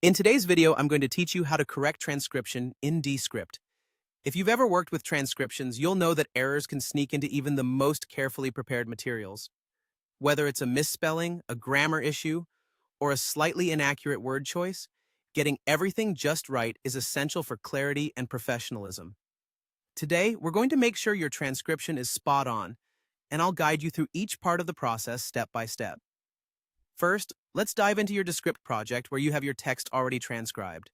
In today's video, I'm going to teach you how to correct transcription in Descript. If you've ever worked with transcriptions, you'll know that errors can sneak into even the most carefully prepared materials. Whether it's a misspelling, a grammar issue, or a slightly inaccurate word choice, getting everything just right is essential for clarity and professionalism. Today, we're going to make sure your transcription is spot on, and I'll guide you through each part of the process step by step. First, let's dive into your Descript project where you have your text already transcribed.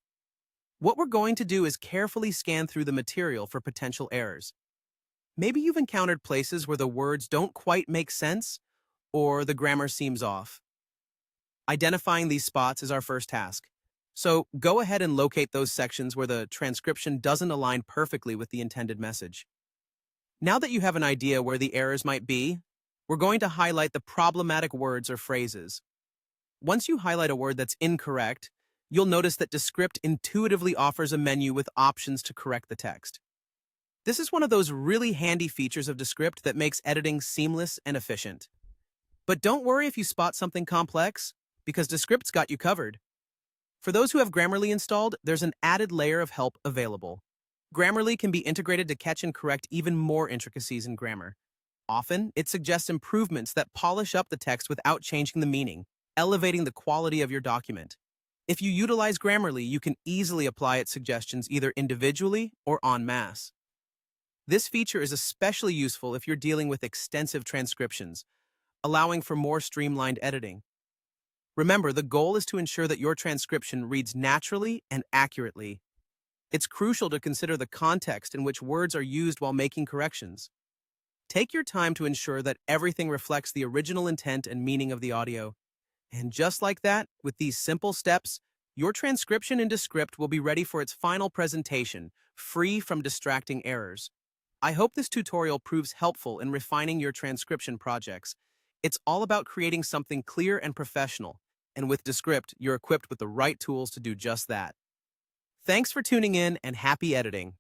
What we're going to do is carefully scan through the material for potential errors. Maybe you've encountered places where the words don't quite make sense or the grammar seems off. Identifying these spots is our first task. So go ahead and locate those sections where the transcription doesn't align perfectly with the intended message. Now that you have an idea where the errors might be, we're going to highlight the problematic words or phrases. Once you highlight a word that's incorrect, you'll notice that Descript intuitively offers a menu with options to correct the text. This is one of those really handy features of Descript that makes editing seamless and efficient. But don't worry if you spot something complex, because Descript's got you covered. For those who have Grammarly installed, there's an added layer of help available. Grammarly can be integrated to catch and correct even more intricacies in grammar. Often, it suggests improvements that polish up the text without changing the meaning, elevating the quality of your document. If you utilize Grammarly, you can easily apply its suggestions either individually or en masse. This feature is especially useful if you're dealing with extensive transcriptions, allowing for more streamlined editing. Remember, the goal is to ensure that your transcription reads naturally and accurately. It's crucial to consider the context in which words are used while making corrections. Take your time to ensure that everything reflects the original intent and meaning of the audio. And just like that, with these simple steps, your transcription in Descript will be ready for its final presentation, free from distracting errors. I hope this tutorial proves helpful in refining your transcription projects. It's all about creating something clear and professional, and with Descript, you're equipped with the right tools to do just that. Thanks for tuning in and happy editing.